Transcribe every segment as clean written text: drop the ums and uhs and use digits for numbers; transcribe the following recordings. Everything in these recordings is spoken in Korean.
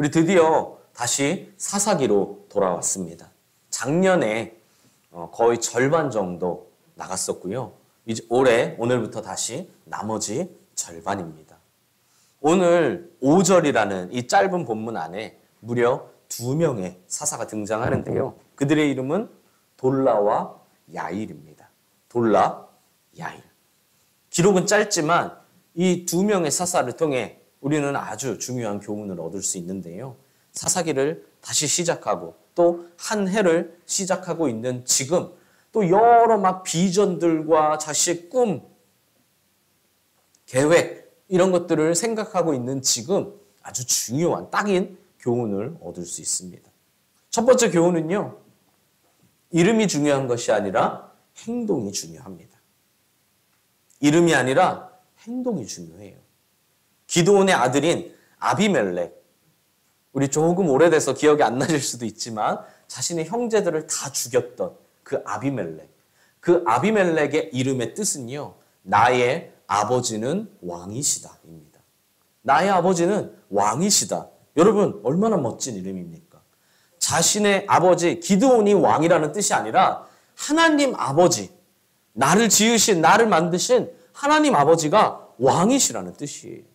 우리 드디어 다시 사사기로 돌아왔습니다. 작년에 거의 절반 정도 나갔었고요. 이제 오늘부터 다시 나머지 절반입니다. 오늘 5절이라는 이 짧은 본문 안에 무려 2명의 사사가 등장하는데요. 그들의 이름은 돌라와 야일입니다. 돌라, 야일. 기록은 짧지만 이 2명의 사사를 통해 우리는 아주 중요한 교훈을 얻을 수 있는데요. 사사기를 다시 시작하고 또 한 해를 시작하고 있는 지금 또 여러 막 비전들과 자식의 꿈, 계획 이런 것들을 생각하고 있는 지금 아주 중요한 딱인 교훈을 얻을 수 있습니다. 첫 번째 교훈은요. 이름이 중요한 것이 아니라 행동이 중요합니다. 이름이 아니라 행동이 중요해요. 기드온의 아들인 아비멜렉, 우리 조금 오래돼서 기억이 안 나실 수도 있지만 자신의 형제들을 다 죽였던 그 아비멜렉. 그 아비멜렉의 이름의 뜻은요. 나의 아버지는 왕이시다입니다. 나의 아버지는 왕이시다. 여러분 얼마나 멋진 이름입니까? 자신의 아버지 기드온이 왕이라는 뜻이 아니라 하나님 아버지, 나를 지으신 나를 만드신 하나님 아버지가 왕이시라는 뜻이에요.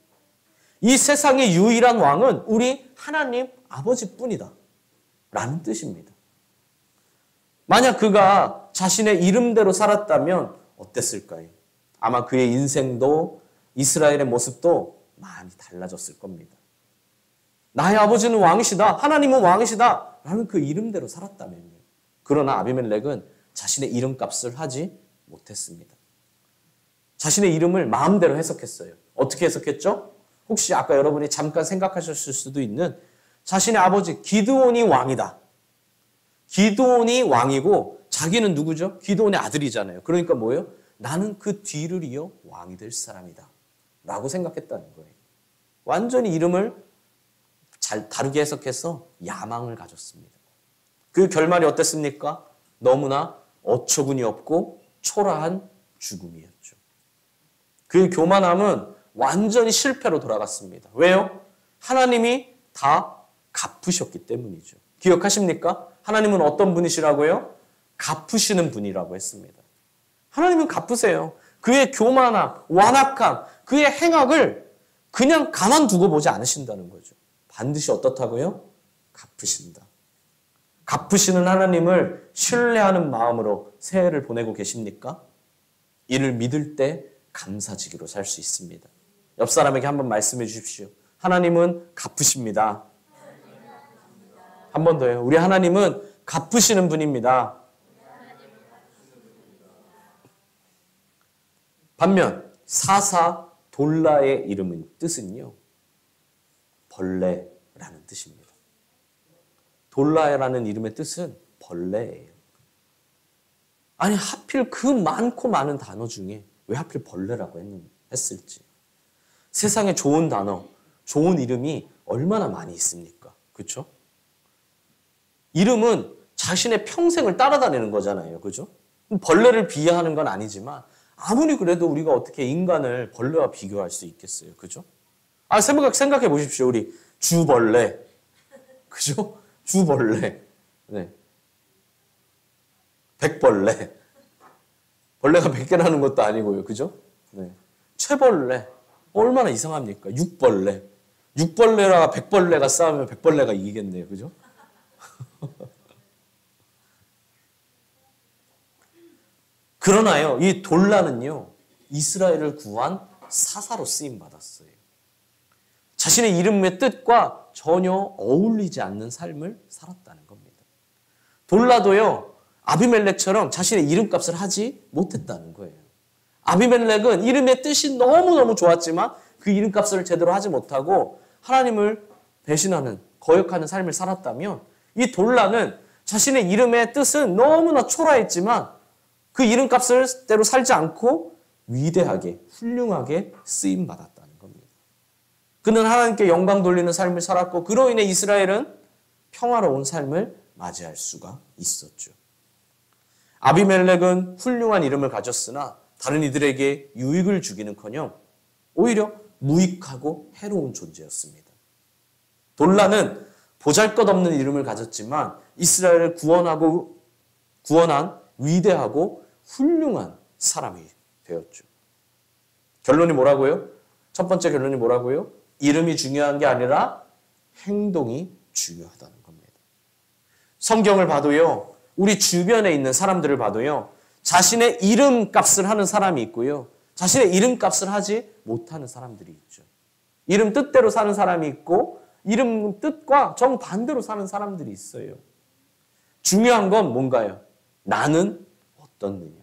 이 세상의 유일한 왕은 우리 하나님 아버지뿐이다 라는 뜻입니다. 만약 그가 자신의 이름대로 살았다면 어땠을까요? 아마 그의 인생도 이스라엘의 모습도 많이 달라졌을 겁니다. 나의 아버지는 왕이시다, 하나님은 왕이시다 라는 그 이름대로 살았다면요. 그러나 아비멜렉은 자신의 이름값을 하지 못했습니다. 자신의 이름을 마음대로 해석했어요. 어떻게 해석했죠? 혹시 아까 여러분이 잠깐 생각하셨을 수도 있는 자신의 아버지 기드온이 왕이다. 기드온이 왕이고 자기는 누구죠? 기드온의 아들이잖아요. 그러니까 뭐예요? 나는 그 뒤를 이어 왕이 될 사람이다 라고 생각했다는 거예요. 완전히 이름을 잘 다르게 해석해서 야망을 가졌습니다. 그 결말이 어땠습니까? 너무나 어처구니 없고 초라한 죽음이었죠. 그의 교만함은 완전히 실패로 돌아갔습니다. 왜요? 하나님이 다 갚으셨기 때문이죠. 기억하십니까? 하나님은 어떤 분이시라고요? 갚으시는 분이라고 했습니다. 하나님은 갚으세요. 그의 교만함, 완악함, 그의 행악을 그냥 가만두고 보지 않으신다는 거죠. 반드시 어떻다고요? 갚으신다. 갚으시는 하나님을 신뢰하는 마음으로 새해를 보내고 계십니까? 이를 믿을 때 감사지기로 살 수 있습니다. 옆 사람에게 한번 말씀해 주십시오. 하나님은 갚으십니다. 한 번 더요. 우리 하나님은 갚으시는 분입니다. 반면 사사 돌라의 이름은 뜻은요. 벌레라는 뜻입니다. 돌라라는 이름의 뜻은 벌레예요. 아니 하필 그 많고 많은 단어 중에 왜 하필 벌레라고 했을지. 세상에 좋은 단어, 좋은 이름이 얼마나 많이 있습니까? 그렇죠? 이름은 자신의 평생을 따라다니는 거잖아요. 그죠? 벌레를 비하하는 건 아니지만 아무리 그래도 우리가 어떻게 인간을 벌레와 비교할 수 있겠어요. 그죠? 생각해 보십시오. 우리 주벌레. 그죠? 주벌레. 네. 백벌레. 벌레가 100개라는 것도 아니고요. 그죠? 네. 채벌레. 얼마나 이상합니까? 육벌레. 육벌레와 백벌레가 싸우면 백벌레가 이기겠네요. 그죠? 그러나요, 이 돌라는요, 이스라엘을 구한 사사로 쓰임받았어요. 자신의 이름의 뜻과 전혀 어울리지 않는 삶을 살았다는 겁니다. 돌라도요, 아비멜렉처럼 자신의 이름값을 하지 못했다는 거예요. 아비멜렉은 이름의 뜻이 너무너무 좋았지만 그 이름값을 제대로 하지 못하고 하나님을 배신하는, 거역하는 삶을 살았다면 이 돌라는 자신의 이름의 뜻은 너무나 초라했지만 그 이름값을대로 살지 않고 위대하게, 훌륭하게 쓰임받았다는 겁니다. 그는 하나님께 영광 돌리는 삶을 살았고 그로 인해 이스라엘은 평화로운 삶을 맞이할 수가 있었죠. 아비멜렉은 훌륭한 이름을 가졌으나 다른 이들에게 유익을 주기는커녕 오히려 무익하고 해로운 존재였습니다. 돌라는 보잘것없는 이름을 가졌지만 이스라엘을 구원한 위대하고 훌륭한 사람이 되었죠. 결론이 뭐라고요? 첫 번째 결론이 뭐라고요? 이름이 중요한 게 아니라 행동이 중요하다는 겁니다. 성경을 봐도요, 우리 주변에 있는 사람들을 봐도요, 자신의 이름값을 하는 사람이 있고요, 자신의 이름값을 하지 못하는 사람들이 있죠. 이름 뜻대로 사는 사람이 있고 이름 뜻과 정반대로 사는 사람들이 있어요. 중요한 건 뭔가요? 나는 어떻느냐?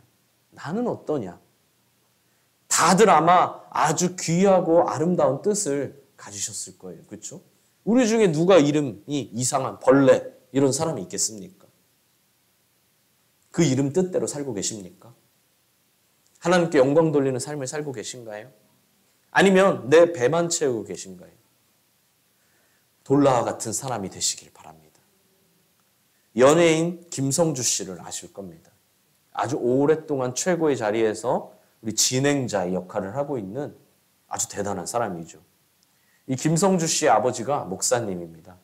나는 어떠냐? 다들 아마 아주 귀하고 아름다운 뜻을 가지셨을 거예요. 그렇죠? 우리 중에 누가 이름이 이상한 벌레 이런 사람이 있겠습니까? 그 이름 뜻대로 살고 계십니까? 하나님께 영광 돌리는 삶을 살고 계신가요? 아니면 내 배만 채우고 계신가요? 돌라와 같은 사람이 되시길 바랍니다. 연예인 김성주 씨를 아실 겁니다. 아주 오랫동안 최고의 자리에서 우리 진행자의 역할을 하고 있는 아주 대단한 사람이죠. 이 김성주 씨의 아버지가 목사님입니다.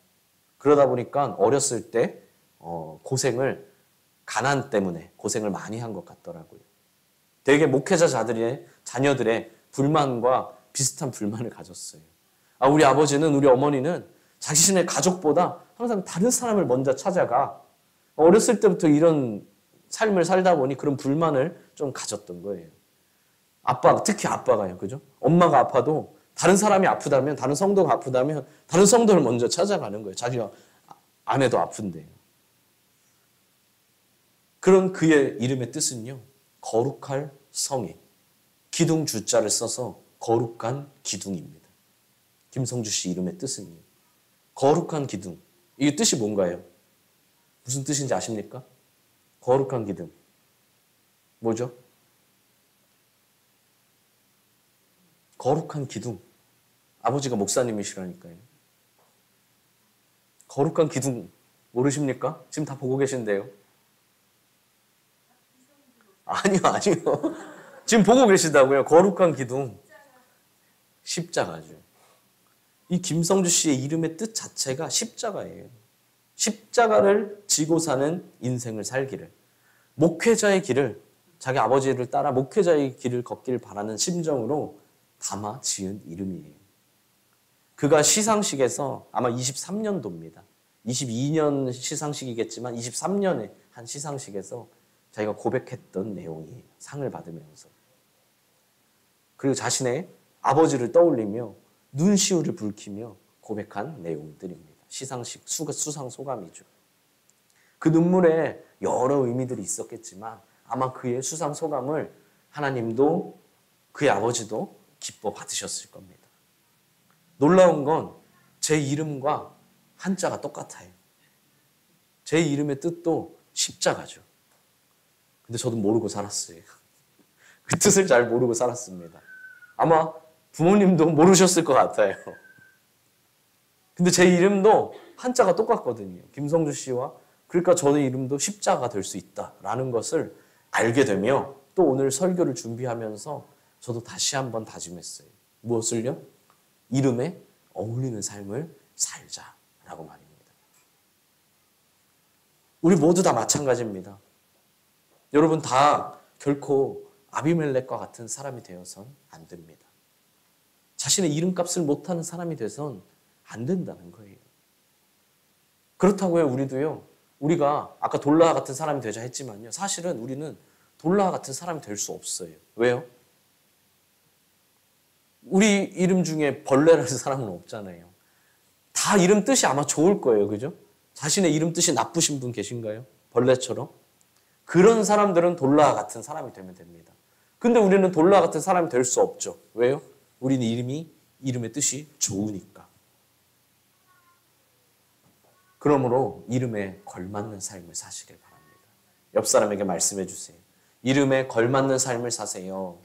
그러다 보니까 어렸을 때 가난 때문에 고생을 많이 한 것 같더라고요. 되게 목회자 자녀들의 불만과 비슷한 불만을 가졌어요. 우리 아버지는, 우리 어머니는 자신의 가족보다 항상 다른 사람을 먼저 찾아가. 어렸을 때부터 이런 삶을 살다 보니 그런 불만을 좀 가졌던 거예요. 특히 아빠가요. 그죠? 엄마가 아파도 다른 사람이 아프다면, 다른 성도가 아프다면 다른 성도를 먼저 찾아가는 거예요. 자기 아내도 아픈데. 그런 그의 이름의 뜻은요, 거룩할 성에 기둥 주자를 써서 거룩한 기둥입니다. 김성주 씨 이름의 뜻은요, 거룩한 기둥. 이게 뜻이 뭔가요? 무슨 뜻인지 아십니까? 거룩한 기둥. 뭐죠? 거룩한 기둥. 아버지가 목사님이시라니까요. 거룩한 기둥 모르십니까? 지금 다 보고 계신데요. 아니요. 지금 보고 계시다고요. 거룩한 기둥. 십자가죠. 이 김성주 씨의 이름의 뜻 자체가 십자가예요. 십자가를 지고 사는 인생을 살기를, 목회자의 길을, 자기 아버지를 따라 목회자의 길을 걷길 바라는 심정으로 담아 지은 이름이에요. 그가 시상식에서 아마 23년도입니다. 22년 시상식이겠지만 23년에 한 시상식에서 자기가 고백했던 내용이에요. 상을 받으면서. 그리고 자신의 아버지를 떠올리며 눈시울을 붉히며 고백한 내용들입니다. 시상식, 수상 소감이죠. 그 눈물에 여러 의미들이 있었겠지만 아마 그의 수상 소감을 하나님도 그의 아버지도 기뻐 받으셨을 겁니다. 놀라운 건 제 이름과 한자가 똑같아요. 제 이름의 뜻도 십자가죠. 근데 저도 모르고 살았어요. 그 뜻을 잘 모르고 살았습니다. 아마 부모님도 모르셨을 것 같아요. 근데 제 이름도 한자가 똑같거든요. 김성주 씨와. 그러니까 저의 이름도 십자가 될 수 있다라는 것을 알게 되며 또 오늘 설교를 준비하면서 저도 다시 한번 다짐했어요. 무엇을요? 이름에 어울리는 삶을 살자라고 말입니다. 우리 모두 다 마찬가지입니다. 여러분 다 결코 아비멜렉과 같은 사람이 되어선 안 됩니다. 자신의 이름값을 못하는 사람이 돼선 안 된다는 거예요. 그렇다고요, 우리도요. 우리가 아까 돌라 같은 사람이 되자 했지만요. 사실은 우리는 돌라 같은 사람이 될 수 없어요. 왜요? 우리 이름 중에 벌레라는 사람은 없잖아요. 다 이름 뜻이 아마 좋을 거예요. 그죠? 자신의 이름 뜻이 나쁘신 분 계신가요? 벌레처럼? 그런 사람들은 돌라 같은 사람이 되면 됩니다. 근데 우리는 돌라 같은 사람이 될 수 없죠. 왜요? 우리는 이름의 뜻이 좋으니까. 그러므로 이름에 걸맞는 삶을 사시길 바랍니다. 옆 사람에게 말씀해 주세요. 이름에 걸맞는 삶을 사세요.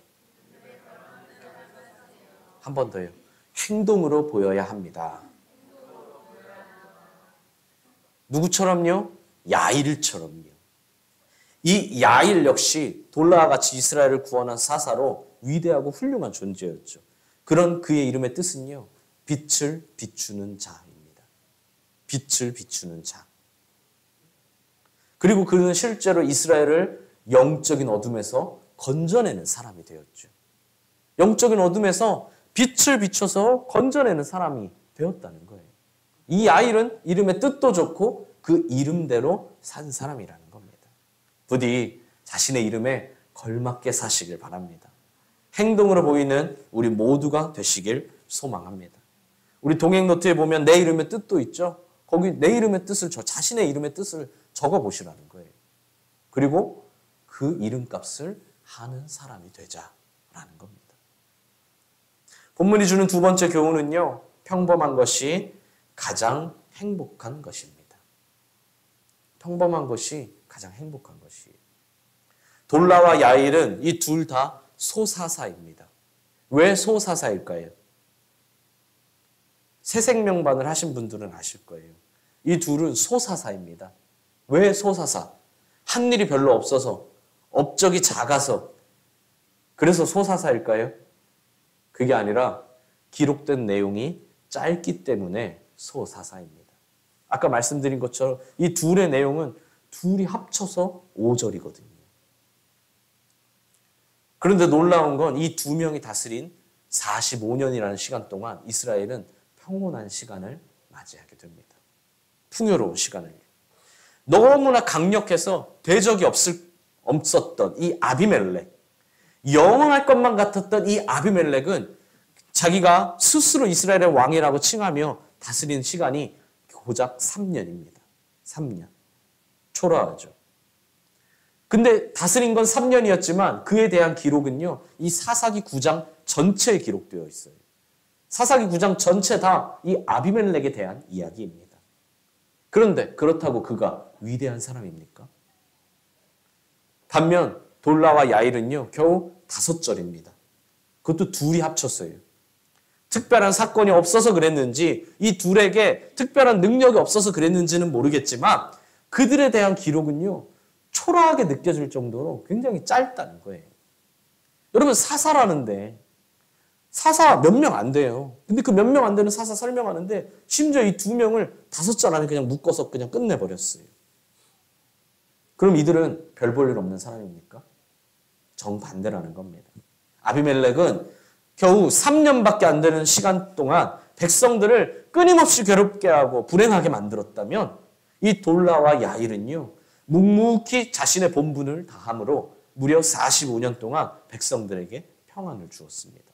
한 번 더요. 행동으로 보여야 합니다. 누구처럼요? 야일처럼요. 이 야일 역시 돌라와 같이 이스라엘을 구원한 사사로 위대하고 훌륭한 존재였죠. 그런 그의 이름의 뜻은요, 빛을 비추는 자입니다. 빛을 비추는 자. 그리고 그는 실제로 이스라엘을 영적인 어둠에서 건져내는 사람이 되었죠. 영적인 어둠에서 빛을 비춰서 건져내는 사람이 되었다는 거예요. 이 야일은 이름의 뜻도 좋고 그 이름대로 산 사람이라는 겁니다. 부디 자신의 이름에 걸맞게 사시길 바랍니다. 행동으로 보이는 우리 모두가 되시길 소망합니다. 우리 동행 노트에 보면 내 이름의 뜻도 있죠. 거기 내 이름의 뜻을 자신의 이름의 뜻을 적어 보시라는 거예요. 그리고 그 이름값을 하는 사람이 되자라는 겁니다. 본문이 주는 두 번째 교훈은요. 평범한 것이 가장 행복한 것입니다. 평범한 것이 가장 행복한 것이에요. 돌라와 야일은 이 둘 다 소사사입니다. 왜 소사사일까요? 새생명반을 하신 분들은 아실 거예요. 이 둘은 소사사입니다. 왜 소사사? 한 일이 별로 없어서, 업적이 작아서, 그래서 소사사일까요? 그게 아니라 기록된 내용이 짧기 때문에 소사사입니다. 아까 말씀드린 것처럼 이 둘의 내용은 둘이 합쳐서 5절이거든요. 그런데 놀라운 건 이 두 명이 다스린 45년이라는 시간 동안 이스라엘은 평온한 시간을 맞이하게 됩니다. 풍요로운 시간을. 너무나 강력해서 대적이 없었던 이 아비멜렉, 영원할 것만 같았던 이 아비멜렉은 자기가 스스로 이스라엘의 왕이라고 칭하며 다스리는 시간이 고작 3년입니다. 3년. 초라하죠. 근데 다스린 건 3년이었지만 그에 대한 기록은요. 이 사사기 9장 전체에 기록되어 있어요. 사사기 9장 전체 다 이 아비멜렉에 대한 이야기입니다. 그런데 그렇다고 그가 위대한 사람입니까? 반면 돌라와 야일은요. 겨우 5절입니다. 그것도 둘이 합쳤어요. 특별한 사건이 없어서 그랬는지 이 둘에게 특별한 능력이 없어서 그랬는지는 모르겠지만 그들에 대한 기록은요. 초라하게 느껴질 정도로 굉장히 짧다는 거예요. 여러분 사사라는데 사사 몇 명 안 돼요. 근데 그 몇 명 안 되는 사사 설명하는데 심지어 이 2명을 5절 안에 그냥 묶어서 그냥 끝내버렸어요. 그럼 이들은 별 볼 일 없는 사람입니까? 정반대라는 겁니다. 아비멜렉은 겨우 3년밖에 안 되는 시간 동안 백성들을 끊임없이 괴롭게 하고 불행하게 만들었다면 이 돌라와 야일은요. 묵묵히 자신의 본분을 다함으로 무려 45년 동안 백성들에게 평안을 주었습니다.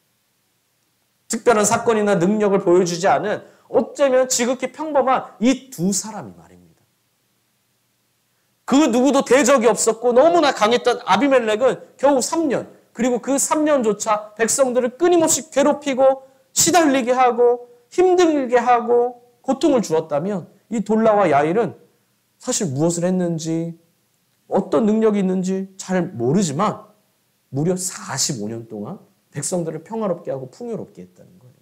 특별한 사건이나 능력을 보여주지 않은 어쩌면 지극히 평범한 이 두 사람이 말입니다. 그 누구도 대적이 없었고 너무나 강했던 아비멜렉은 겨우 3년, 그리고 그 3년조차 백성들을 끊임없이 괴롭히고 시달리게 하고 힘들게 하고 고통을 주었다면 이 돌라와 야일은 사실 무엇을 했는지 어떤 능력이 있는지 잘 모르지만 무려 45년 동안 백성들을 평화롭게 하고 풍요롭게 했다는 거예요.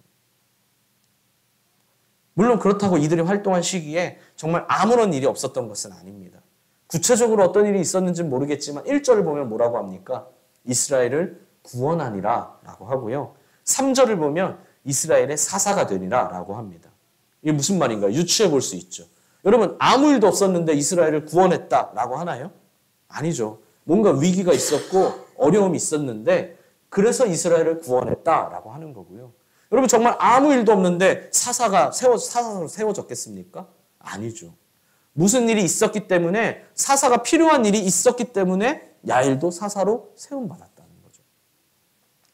물론 그렇다고 이들이 활동한 시기에 정말 아무런 일이 없었던 것은 아닙니다. 구체적으로 어떤 일이 있었는지는 모르겠지만 1절을 보면 뭐라고 합니까? 이스라엘을 구원하니라 라고 하고요. 3절을 보면 이스라엘의 사사가 되니라 라고 합니다. 이게 무슨 말인가요? 유추해 볼 수 있죠. 여러분 아무 일도 없었는데 이스라엘을 구원했다 라고 하나요? 아니죠. 뭔가 위기가 있었고 어려움이 있었는데 그래서 이스라엘을 구원했다 라고 하는 거고요. 여러분 정말 아무 일도 없는데 사사로 세워졌겠습니까? 아니죠. 무슨 일이 있었기 때문에 사사가 필요한 일이 있었기 때문에 야일도 사사로 세움받았다는 거죠.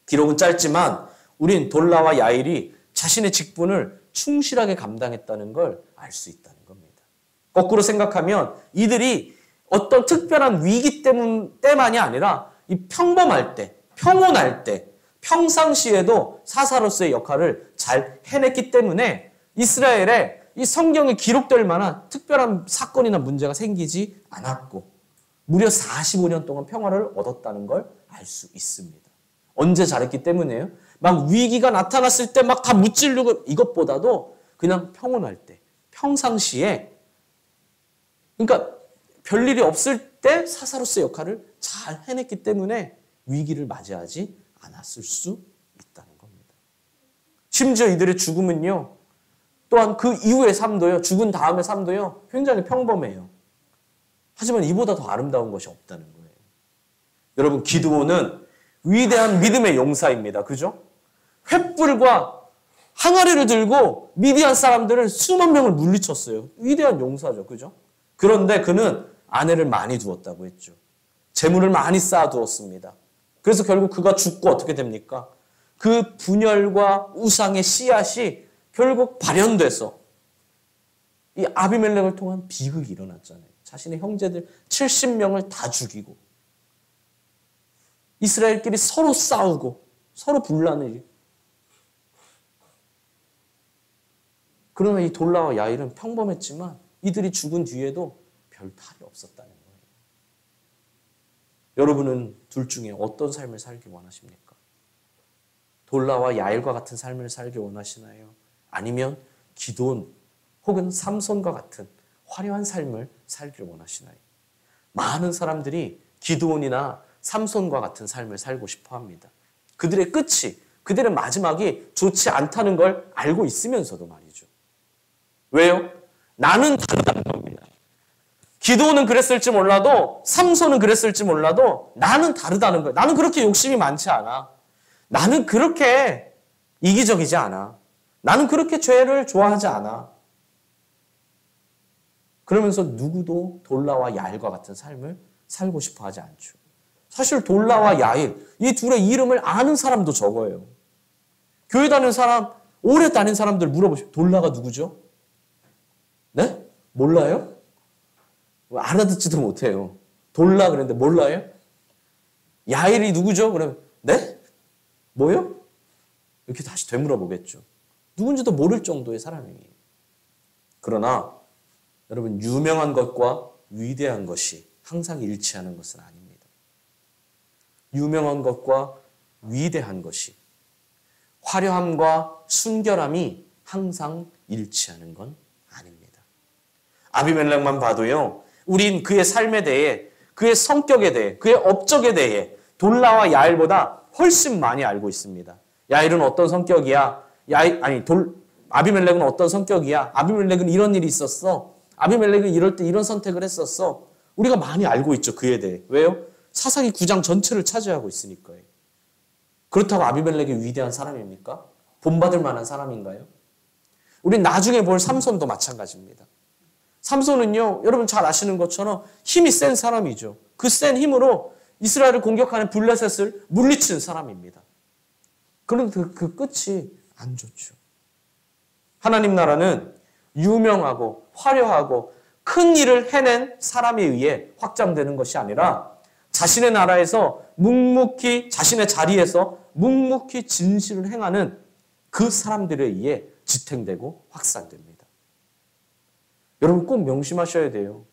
기록은 짧지만 우린 돌라와 야일이 자신의 직분을 충실하게 감당했다는 걸 알 수 있다는 겁니다. 거꾸로 생각하면 이들이 어떤 특별한 위기 때만이 아니라 이 평범할 때, 평온할 때, 평상시에도 사사로서의 역할을 잘 해냈기 때문에 이스라엘에 이 성경에 기록될 만한 특별한 사건이나 문제가 생기지 않았고 무려 45년 동안 평화를 얻었다는 걸 알 수 있습니다. 언제 잘했기 때문에요? 막 위기가 나타났을 때 막 다 무찌르고 이것보다도 그냥 평온할 때, 평상시에 그러니까 별일이 없을 때 사사로서의 역할을 잘 해냈기 때문에 위기를 맞이하지 않았을 수 있다는 겁니다. 심지어 이들의 죽음은요. 또한 그 이후의 삶도요, 죽은 다음의 삶도요, 굉장히 평범해요. 하지만 이보다 더 아름다운 것이 없다는 거예요. 여러분, 기드온은 위대한 믿음의 용사입니다. 그죠? 횃불과 항아리를 들고 미디안 사람들을 수만 명을 물리쳤어요. 위대한 용사죠. 그죠? 그런데 그는 아내를 많이 두었다고 했죠. 재물을 많이 쌓아두었습니다. 그래서 결국 그가 죽고 어떻게 됩니까? 그 분열과 우상의 씨앗이 결국 발현돼서 이 아비멜렉을 통한 비극이 일어났잖아요. 자신의 형제들 70명을 다 죽이고 이스라엘끼리 서로 싸우고 서로 분란을. 그러나 이 돌라와 야일은 평범했지만 이들이 죽은 뒤에도 별 탈이 없었다는 거예요. 여러분은 둘 중에 어떤 삶을 살기 원하십니까? 돌라와 야일과 같은 삶을 살기 원하시나요? 아니면 기돈 혹은 삼손과 같은 화려한 삶을 살기를 원하시나요? 많은 사람들이 기드온이나 삼손과 같은 삶을 살고 싶어 합니다. 그들의 끝이, 그들의 마지막이 좋지 않다는 걸 알고 있으면서도 말이죠. 왜요? 나는 다르다는 겁니다. 기드온은 그랬을지 몰라도 삼손은 그랬을지 몰라도 나는 다르다는 거예요. 나는 그렇게 욕심이 많지 않아. 나는 그렇게 이기적이지 않아. 나는 그렇게 죄를 좋아하지 않아. 그러면서 누구도 돌라와 야일과 같은 삶을 살고 싶어 하지 않죠. 사실 돌라와 야일, 이 둘의 이름을 아는 사람도 적어요. 교회 다니는 사람, 오래 다닌 사람들 물어보시면 돌라가 누구죠? 네? 몰라요? 알아듣지도 못해요. 돌라 그랬는데 몰라요? 야일이 누구죠? 그러면 네? 뭐요? 이렇게 다시 되물어보겠죠. 누군지도 모를 정도의 사람이에요. 그러나 여러분, 유명한 것과 위대한 것이 항상 일치하는 것은 아닙니다. 유명한 것과 위대한 것이, 화려함과 순결함이 항상 일치하는 건 아닙니다. 아비멜렉만 봐도요, 우린 그의 삶에 대해, 그의 성격에 대해, 그의 업적에 대해 돌라와 야일보다 훨씬 많이 알고 있습니다. 야일은 어떤 성격이야? 아비멜렉은 어떤 성격이야? 아비멜렉은 이런 일이 있었어. 아비멜렉은 이럴 때 이런 선택을 했었어. 우리가 많이 알고 있죠, 그에 대해. 왜요? 사사기 9장 전체를 차지하고 있으니까요. 그렇다고 아비멜렉이 위대한 사람입니까? 본받을 만한 사람인가요? 우린 나중에 볼 삼손도 마찬가지입니다. 삼손은요, 여러분 잘 아시는 것처럼 힘이 센 사람이죠. 그 센 힘으로 이스라엘을 공격하는 블레셋을 물리친 사람입니다. 그런데 그 끝이 안 좋죠. 하나님 나라는 유명하고 화려하고 큰 일을 해낸 사람에 의해 확장되는 것이 아니라 자신의 나라에서 묵묵히, 자신의 자리에서 묵묵히 진실을 행하는 그 사람들에 의해 지탱되고 확산됩니다. 여러분 꼭 명심하셔야 돼요.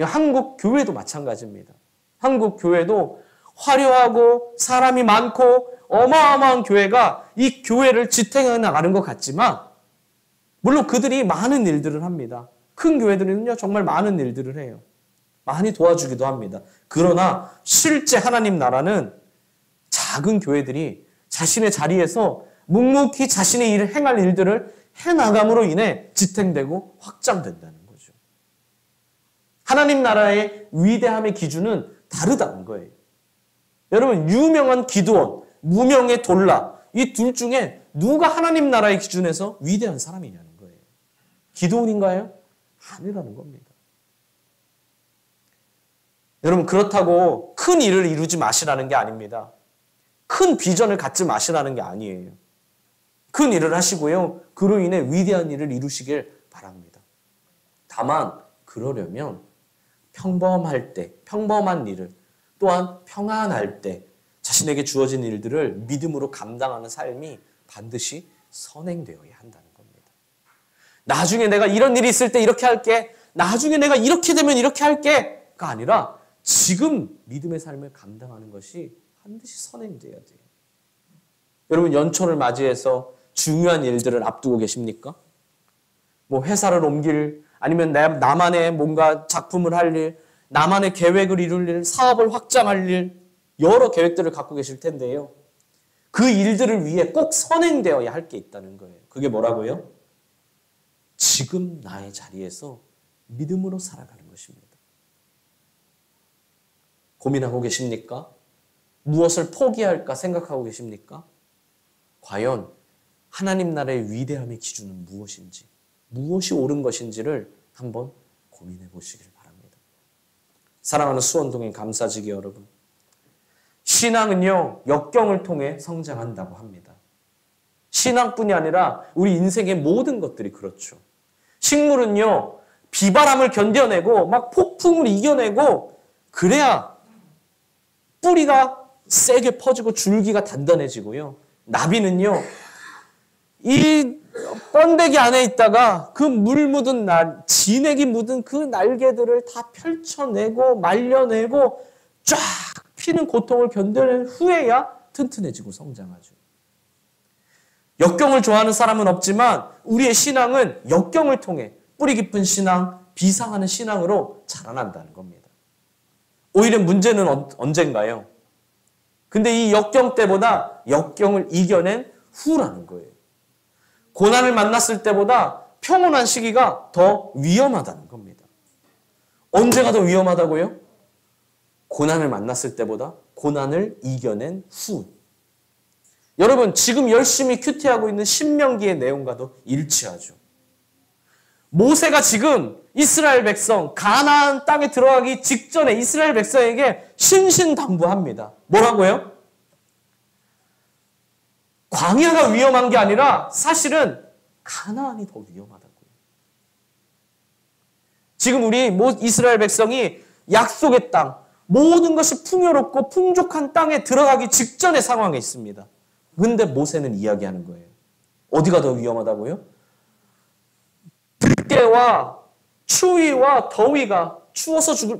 한국 교회도 마찬가지입니다. 한국 교회도 화려하고 사람이 많고 어마어마한 교회가 이 교회를 지탱해 나가는 것 같지만, 물론 그들이 많은 일들을 합니다. 큰 교회들은요, 정말 많은 일들을 해요. 많이 도와주기도 합니다. 그러나 실제 하나님 나라는 작은 교회들이 자신의 자리에서 묵묵히 자신의 일을 행할 일들을 해나감으로 인해 지탱되고 확장된다는 거죠. 하나님 나라의 위대함의 기준은 다르다는 거예요. 여러분, 유명한 기드온, 무명의 돌라, 이 둘 중에 누가 하나님 나라의 기준에서 위대한 사람이냐는 거예요. 기드온인가요? 아니라는 겁니다. 여러분, 그렇다고 큰 일을 이루지 마시라는 게 아닙니다. 큰 비전을 갖지 마시라는 게 아니에요. 큰 일을 하시고요, 그로 인해 위대한 일을 이루시길 바랍니다. 다만 그러려면 평범할 때, 평범한 일을, 또한 평안할 때 자신에게 주어진 일들을 믿음으로 감당하는 삶이 반드시 선행되어야 한다는 겁니다. 나중에 내가 이런 일이 있을 때 이렇게 할게, 나중에 내가 이렇게 되면 이렇게 할게가 아니라 지금 믿음의 삶을 감당하는 것이 반드시 선행돼야 돼요. 여러분, 연초를 맞이해서 중요한 일들을 앞두고 계십니까? 뭐 회사를 옮길, 아니면 나만의 뭔가 작품을 할 일, 나만의 계획을 이룰 일, 사업을 확장할 일, 여러 계획들을 갖고 계실 텐데요. 그 일들을 위해 꼭 선행되어야 할 게 있다는 거예요. 그게 뭐라고요? 지금 나의 자리에서 믿음으로 살아가는 것입니다. 고민하고 계십니까? 무엇을 포기할까 생각하고 계십니까? 과연 하나님 나라의 위대함의 기준은 무엇인지, 무엇이 옳은 것인지를 한번 고민해 보시길 바랍니다. 사랑하는 수원동의 감사지기 여러분, 신앙은요, 역경을 통해 성장한다고 합니다. 신앙뿐이 아니라 우리 인생의 모든 것들이 그렇죠. 식물은요, 비바람을 견뎌내고 막 폭풍을 이겨내고 그래야 뿌리가 세게 퍼지고 줄기가 단단해지고요. 나비는요, 이 번데기 안에 있다가 그 물 묻은 진액이 묻은 그 날개들을 다 펼쳐내고 말려내고 쫙 피는 고통을 견뎌낸 후에야 튼튼해지고 성장하죠. 역경을 좋아하는 사람은 없지만 우리의 신앙은 역경을 통해 뿌리 깊은 신앙, 비상하는 신앙으로 자라난다는 겁니다. 오히려 문제는 언젠가요? 근데 이 역경 때보다 역경을 이겨낸 후라는 거예요. 고난을 만났을 때보다 평온한 시기가 더 위험하다는 겁니다. 언제가 더 위험하다고요? 고난을 만났을 때보다 고난을 이겨낸 후. 여러분, 지금 열심히 큐티하고 있는 신명기의 내용과도 일치하죠. 모세가 지금 이스라엘 백성, 가나안 땅에 들어가기 직전에 이스라엘 백성에게 신신당부합니다. 뭐라고요? 광야가 위험한 게 아니라 사실은 가나안이 더 위험하다고요. 지금 우리 이스라엘 백성이 약속의 땅, 모든 것이 풍요롭고 풍족한 땅에 들어가기 직전의 상황에 있습니다. 근데 모세는 이야기하는 거예요. 어디가 더 위험하다고요? 들깨와 추위와 더위가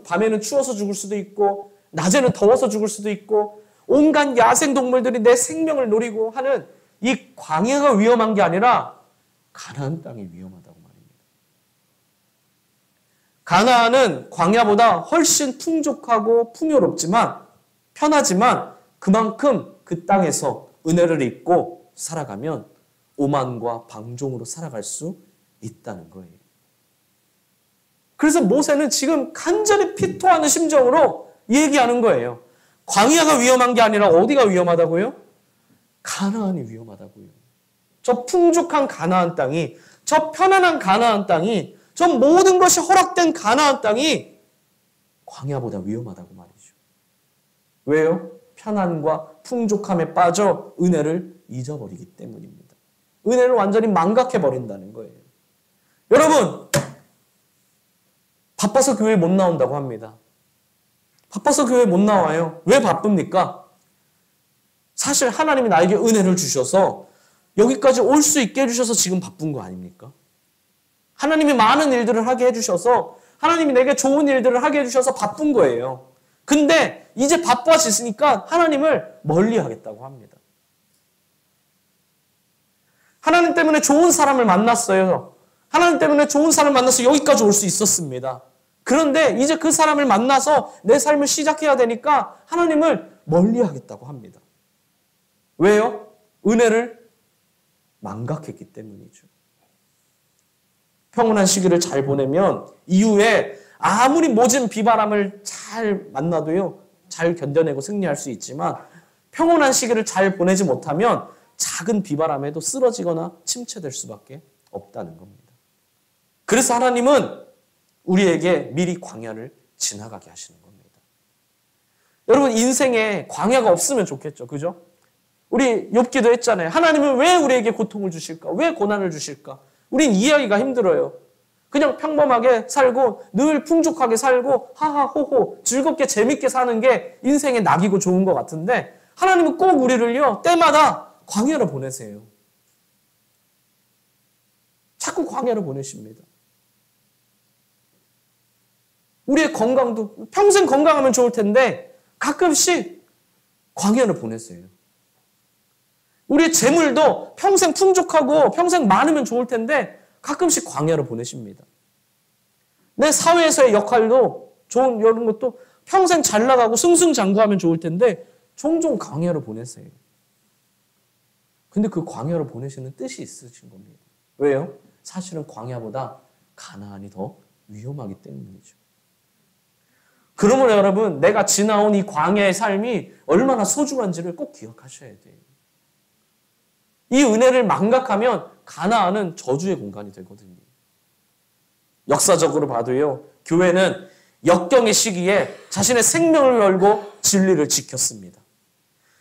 밤에는 추워서 죽을 수도 있고 낮에는 더워서 죽을 수도 있고 온갖 야생동물들이 내 생명을 노리고 하는 이 광야가 위험한 게 아니라 가나안 땅이 위험하다고 말입니다. 가나안은 광야보다 훨씬 풍족하고 풍요롭지만 편하지만 그만큼 그 땅에서 은혜를 입고 살아가면 오만과 방종으로 살아갈 수 있다는 거예요. 그래서 모세는 지금 간절히 피토하는 심정으로 얘기하는 거예요. 광야가 위험한 게 아니라 어디가 위험하다고요? 가나안이 위험하다고요. 저 풍족한 가나안 땅이, 저 편안한 가나안 땅이, 저 모든 것이 허락된 가나안 땅이 광야보다 위험하다고 말이죠. 왜요? 편안과 풍족함에 빠져 은혜를 잊어버리기 때문입니다. 은혜를 완전히 망각해버린다는 거예요. 여러분, 바빠서 교회 못 나온다고 합니다. 바빠서 교회 못 나와요. 왜 바쁩니까? 사실 하나님이 나에게 은혜를 주셔서 여기까지 올 수 있게 해주셔서 지금 바쁜 거 아닙니까? 하나님이 많은 일들을 하게 해주셔서 하나님이 내게 좋은 일들을 하게 해주셔서 바쁜 거예요. 근데 이제 바빠지시니까 하나님을 멀리 하겠다고 합니다. 하나님 때문에 좋은 사람을 만났어요. 하나님 때문에 좋은 사람을 만나서 여기까지 올 수 있었습니다. 그런데 이제 그 사람을 만나서 내 삶을 시작해야 되니까 하나님을 멀리 하겠다고 합니다. 왜요? 은혜를 망각했기 때문이죠. 평온한 시기를 잘 보내면 이후에 아무리 모진 비바람을 잘 만나도요, 잘 견뎌내고 승리할 수 있지만 평온한 시기를 잘 보내지 못하면 작은 비바람에도 쓰러지거나 침체될 수밖에 없다는 겁니다. 그래서 하나님은 우리에게 미리 광야를 지나가게 하시는 겁니다. 여러분, 인생에 광야가 없으면 좋겠죠. 그죠? 우리 욥기도 했잖아요. 하나님은 왜 우리에게 고통을 주실까? 왜 고난을 주실까? 우린 이해하기가 힘들어요. 그냥 평범하게 살고 늘 풍족하게 살고 하하호호 즐겁게 재밌게 사는 게 인생의 낙이고 좋은 것 같은데 하나님은 꼭 우리를요, 때마다 광야로 보내세요. 자꾸 광야로 보내십니다. 우리의 건강도 평생 건강하면 좋을 텐데 가끔씩 광야로 보내세요. 우리의 재물도 평생 풍족하고 평생 많으면 좋을 텐데 가끔씩 광야로 보내십니다. 내 사회에서의 역할도 좋은 이런 것도 평생 잘 나가고 승승장구하면 좋을 텐데 종종 광야로 보내세요. 근데 그 광야로 보내시는 뜻이 있으신 겁니다. 왜요? 사실은 광야보다 가나안이 더 위험하기 때문이죠. 그러므로 여러분, 내가 지나온 이 광야의 삶이 얼마나 소중한지를 꼭 기억하셔야 돼요. 이 은혜를 망각하면 가나안은 저주의 공간이 되거든요. 역사적으로 봐도요, 교회는 역경의 시기에 자신의 생명을 걸고 진리를 지켰습니다.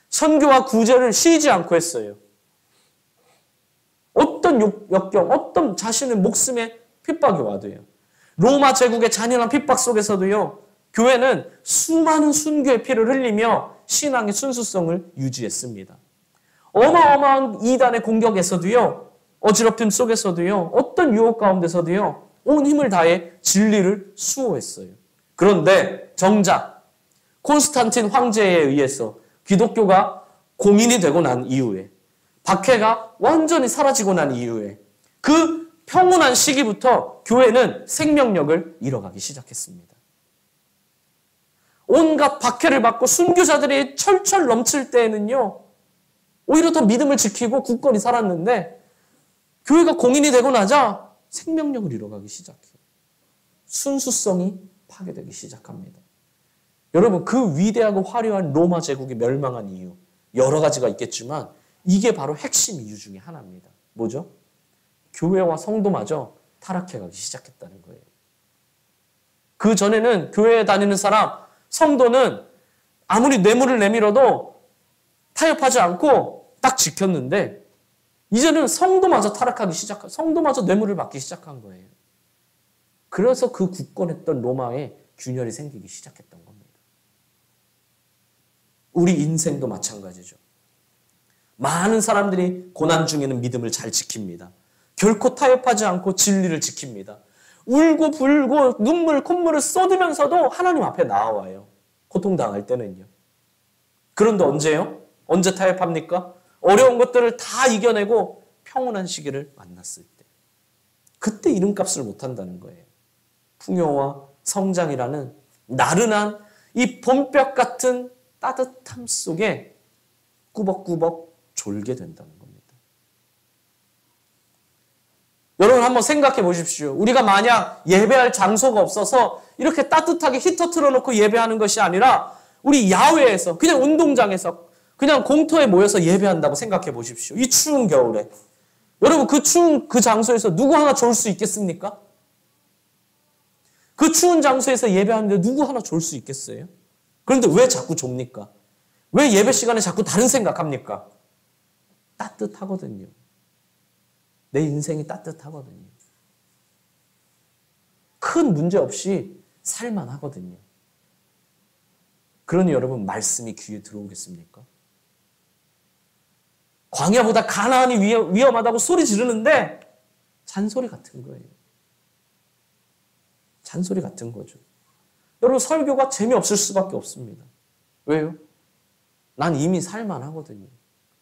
선교와 구제를 쉬지 않고 했어요. 어떤 역경, 어떤 자신의 목숨의 핍박이 와도요. 로마 제국의 잔인한 핍박 속에서도요. 교회는 수많은 순교의 피를 흘리며 신앙의 순수성을 유지했습니다. 어마어마한 이단의 공격에서도요. 어지럽힘 속에서도요. 어떤 유혹 가운데서도요. 온 힘을 다해 진리를 수호했어요. 그런데 정작 콘스탄틴 황제에 의해서 기독교가 공인이 되고 난 이후에 박해가 완전히 사라지고 난 이후에 그 평온한 시기부터 교회는 생명력을 잃어가기 시작했습니다. 온갖 박해를 받고 순교자들이 철철 넘칠 때에는요. 오히려 더 믿음을 지키고 굳건히 살았는데 교회가 공인이 되고 나자 생명력을 잃어가기 시작해요. 순수성이 파괴되기 시작합니다. 여러분, 그 위대하고 화려한 로마 제국이 멸망한 이유 여러 가지가 있겠지만 이게 바로 핵심 이유 중에 하나입니다. 뭐죠? 교회와 성도마저 타락해가기 시작했다는 거예요. 그 전에는 교회에 다니는 사람, 성도는 아무리 뇌물을 내밀어도 타협하지 않고 딱 지켰는데 이제는 성도마저 타락하기 시작한, 성도마저 뇌물을 받기 시작한 거예요. 그래서 그 굳건했던 로마에 균열이 생기기 시작했던 겁니다. 우리 인생도 마찬가지죠. 많은 사람들이 고난 중에는 믿음을 잘 지킵니다. 결코 타협하지 않고 진리를 지킵니다. 울고 불고 눈물 콧물을 쏟으면서도 하나님 앞에 나와요. 고통당할 때는요. 그런데 언제요? 언제 타협합니까? 어려운 것들을 다 이겨내고 평온한 시기를 만났을 때. 그때 이름값을 못한다는 거예요. 풍요와 성장이라는 나른한 이 봄볕 같은 따뜻함 속에 꾸벅꾸벅 졸게 된다는 겁니다. 여러분 한번 생각해 보십시오. 우리가 만약 예배할 장소가 없어서 이렇게 따뜻하게 히터 틀어놓고 예배하는 것이 아니라 우리 야외에서 그냥 운동장에서 그냥 공터에 모여서 예배한다고 생각해 보십시오. 이 추운 겨울에. 여러분 그 추운 그 장소에서 누구 하나 졸 수 있겠습니까? 그 추운 장소에서 예배하는데 누구 하나 졸 수 있겠어요? 그런데 왜 자꾸 좁니까? 왜 예배 시간에 자꾸 다른 생각합니까? 따뜻하거든요. 내 인생이 따뜻하거든요. 큰 문제 없이 살만하거든요. 그러니 여러분 말씀이 귀에 들어오겠습니까? 광야보다 가나안이 위험하다고 소리 지르는데 잔소리 같은 거예요. 잔소리 같은 거죠. 여러분 설교가 재미없을 수밖에 없습니다. 왜요? 난 이미 살만하거든요.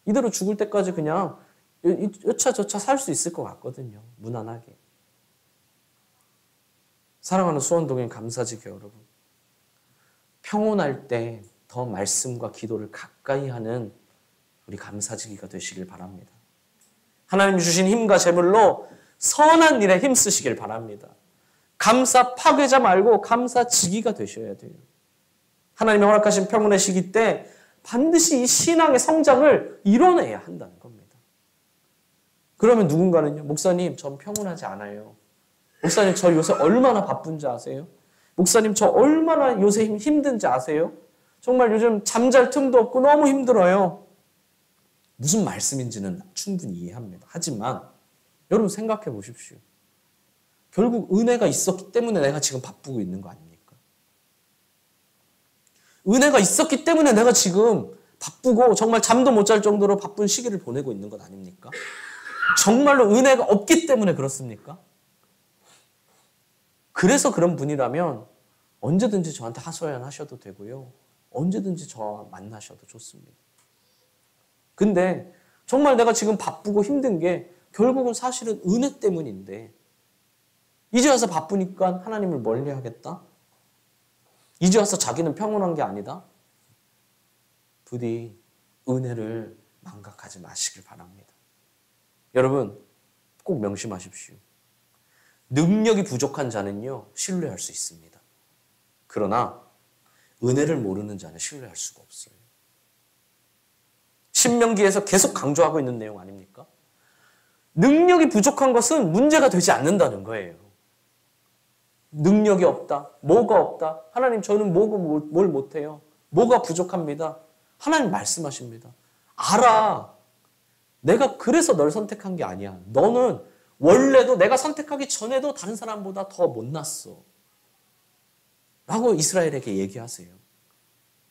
이대로 죽을 때까지 그냥 여차저차 살 수 있을 것 같거든요. 무난하게. 사랑하는 수원동행 감사지교 여러분. 평온할 때 더 말씀과 기도를 가까이 하는 우리 감사지기가 되시길 바랍니다. 하나님 주신 힘과 재물로 선한 일에 힘쓰시길 바랍니다. 감사 파괴자 말고 감사지기가 되셔야 돼요. 하나님이 허락하신 평온의 시기 때 반드시 이 신앙의 성장을 이뤄내야 한다는 겁니다. 그러면 누군가는요, 목사님, 전 평온하지 않아요. 목사님, 저 요새 얼마나 바쁜지 아세요? 목사님, 저 얼마나 요새 힘든지 아세요? 정말 요즘 잠잘 틈도 없고 너무 힘들어요. 무슨 말씀인지는 충분히 이해합니다. 하지만 여러분 생각해 보십시오. 결국 은혜가 있었기 때문에 내가 지금 바쁘고 있는 거 아닙니까? 은혜가 있었기 때문에 내가 지금 바쁘고 정말 잠도 못 잘 정도로 바쁜 시기를 보내고 있는 것 아닙니까? 정말로 은혜가 없기 때문에 그렇습니까? 그래서 그런 분이라면 언제든지 저한테 하소연하셔도 되고요. 언제든지 저와 만나셔도 좋습니다. 근데 정말 내가 지금 바쁘고 힘든 게 결국은 사실은 은혜 때문인데 이제 와서 바쁘니까 하나님을 멀리하겠다? 이제 와서 자기는 평온한 게 아니다? 부디 은혜를 망각하지 마시길 바랍니다. 여러분 꼭 명심하십시오. 능력이 부족한 자는요, 신뢰할 수 있습니다. 그러나 은혜를 모르는 자는 신뢰할 수가 없어요. 신명기에서 계속 강조하고 있는 내용 아닙니까? 능력이 부족한 것은 문제가 되지 않는다는 거예요. 능력이 없다. 뭐가 없다. 하나님 저는 뭘 못해요. 뭐가 부족합니다. 하나님 말씀하십니다. 알아. 내가 그래서 널 선택한 게 아니야. 너는 원래도 내가 선택하기 전에도 다른 사람보다 더 못났어. 라고 이스라엘에게 얘기하세요.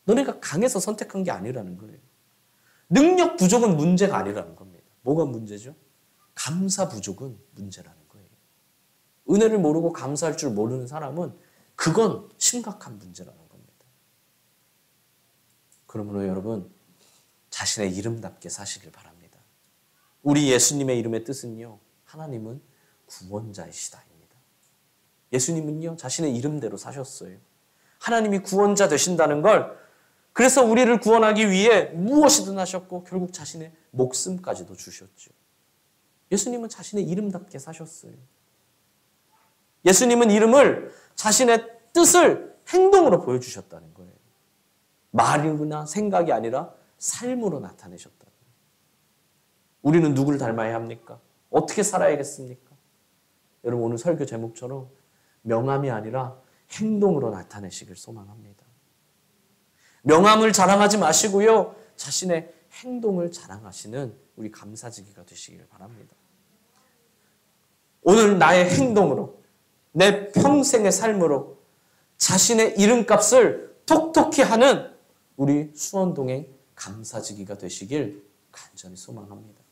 너네가 강해서 선택한 게 아니라는 거예요. 능력 부족은 문제가 아니라는 겁니다. 뭐가 문제죠? 감사 부족은 문제라는 거예요. 은혜를 모르고 감사할 줄 모르는 사람은 그건 심각한 문제라는 겁니다. 그러므로 여러분 자신의 이름답게 사시길 바랍니다. 우리 예수님의 이름의 뜻은요. 하나님은 구원자이시다입니다. 예수님은요. 자신의 이름대로 사셨어요. 하나님이 구원자 되신다는 걸 그래서 우리를 구원하기 위해 무엇이든 하셨고 결국 자신의 목숨까지도 주셨죠. 예수님은 자신의 이름답게 사셨어요. 예수님은 이름을 자신의 뜻을 행동으로 보여주셨다는 거예요. 말이나 생각이 아니라 삶으로 나타내셨다는 거예요. 우리는 누구를 닮아야 합니까? 어떻게 살아야겠습니까? 여러분 오늘 설교 제목처럼 명함이 아니라 행동으로 나타내시길 소망합니다. 명함을 자랑하지 마시고요. 자신의 행동을 자랑하시는 우리 감사지기가 되시길 바랍니다. 오늘 나의 행동으로 내 평생의 삶으로 자신의 이름값을 톡톡히 하는 우리 수원동의 감사지기가 되시길 간절히 소망합니다.